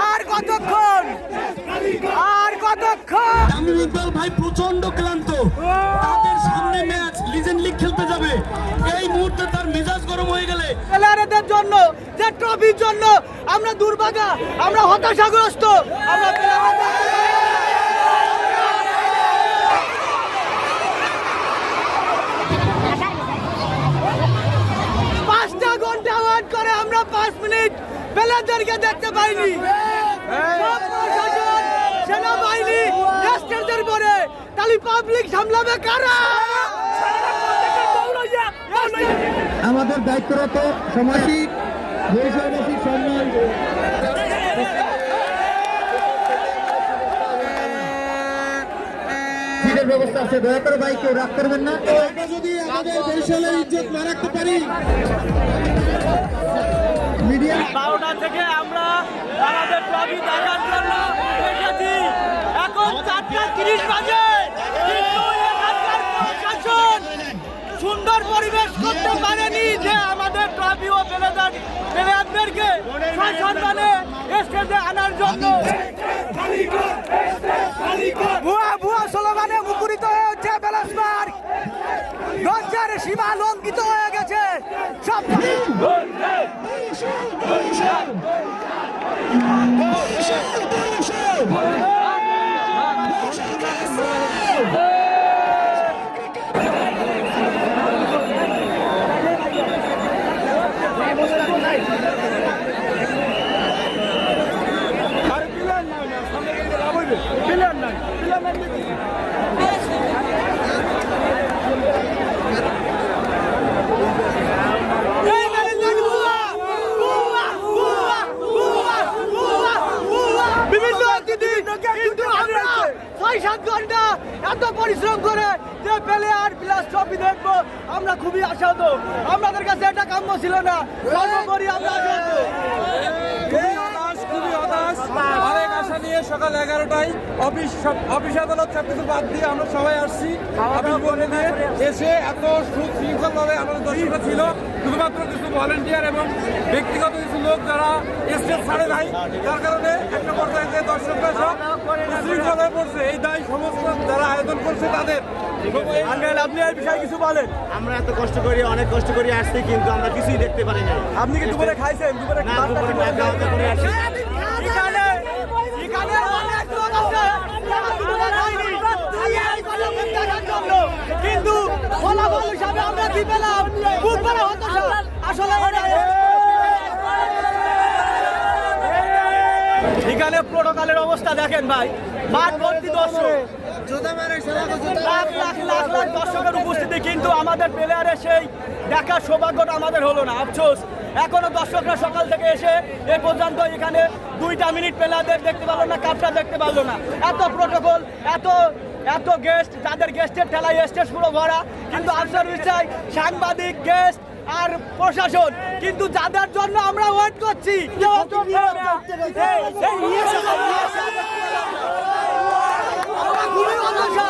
আর কতক্ষণ আর কতক্ষণ তামিম ইকবাল ভাই প্রচন্ড ক্লান্ত, তাদের সামনে ম্যাচ লিজেন্ড লিগ খেলতে যাবে, এই মুহূর্তে তার মেজাজ গরম হয়ে গেলে প্লেয়ারদের জন্য যে ট্রফির জন্য আমরা দুর্ভাগা, আমরা হতাশাগ্রস্ত, আমরা পাঁচটা ঘন্টা ওয়েট করে আমরা 5 মিনিট প্লেয়ারদেরকে দেখতে পাইনি। সব প্রশাসন, সেনাবাহিনী স্টেজের পরে তাহলে পাবলিক সামলাবে কারা? আমাদের দায়িত্বরত সামাজিক বৈষয়িক সম্মান সিটের ব্যবস্থা আছে, দয়া করে ভাই কেউ রাগ করবেন না। আমরা যদি আমাদের বরিশালের ইজ্জত না রাখতে পারি, মিডিয়া 12টা থেকে আমরা আমাদের ট্রফি দেখার জন্য এসেছি। এখন 4:30 বাজে, কিন্তু এখানকার প্রশাসন সুন্দর পরিবেশ করতে পারেনি যে আমাদের ট্রফি ও প্লেয়ারদেরকে সসম্মানে স্টেজে আনার জন্য। ভুয়া ভুয়া স্লোগানে মুখরিত হচ্ছে বেলাসবার্গ, লজ্জার সীমা লঙ্ঘিত হয়ে গেছে। সব ঘন্টা এত পরিশ্রম করে যে প্লেয়ার প্লাস ট্রফি দেখবো, আমরা খুবই আশাহত। আমাদের কাছে এটা কাম্য ছিল না, সর্বোপরি আমরা আশাহত। খুবই হতাশ। অনেক আশা নিয়ে সকাল 11টায় অফিস আদালত সবকিছু বাদ দিয়ে আমরা সবাই আসছি। অফিস বন্ধ দিয়ে এসে এত সুশৃঙ্খলভাবে আমাদের দর্শকরা ছিল, শুধুমাত্র কিছু ভলেন্টিয়ার এবং ব্যক্তিগত কিছু লোক যারা স্টেজ ছাড়ে নাই, যার কারণে একটা পর্যায়ে যে দর্শকরা সব উশৃঙ্খল হয়ে পড়ছে। এই দায় সমস্ত যারা আয়োজন করছে তাদের। আপনি এই বিষয়ে কিছু বলেন। আমরা এত কষ্ট করি, অনেক কষ্ট করে আসছি, কিন্তু আমরা কিছুই দেখতে পারি না। আপনি কি দুপুরে খাইছেন? দুপুরে না, দুপুরে না খাওয়া দাওয়া করে আসছি। এখানে অনেক লোক আছে যারা দুপুরে খায়নি, এই ফলাফল দেখার জন্য। কিন্তু ফলাফল হিসাবে আমরা কি পেলাম? খুব বড় হতাশা। আসলে এখানে প্রোটোকলের অবস্থা দেখেন ভাই, মাঠ ভর্তি দর্শক, লাখ লাখ লাখ লাখ দর্শকের উপস্থিতি, কিন্তু আমাদের প্লেয়ারের সেই দেখার সৌভাগ্যটা আমাদের হলো না। আফসোস, এখনো দর্শকরা সকাল থেকে এসে এ পর্যন্ত এখানে 2টা মিনিট প্লেয়ারদের দেখতে পারলো না, কাপটা দেখতে পারলো না। এত প্রোটোকল, এত গেস্ট, যাদের গেস্টের ঠেলায় স্টেজ পুরো ভরা, কিন্তু আফসোস চাই সাংবাদিক, গেস্ট আর প্রশাসন, কিন্তু যাদের জন্য আমরা ওয়েট করছি খুবই হতাশা।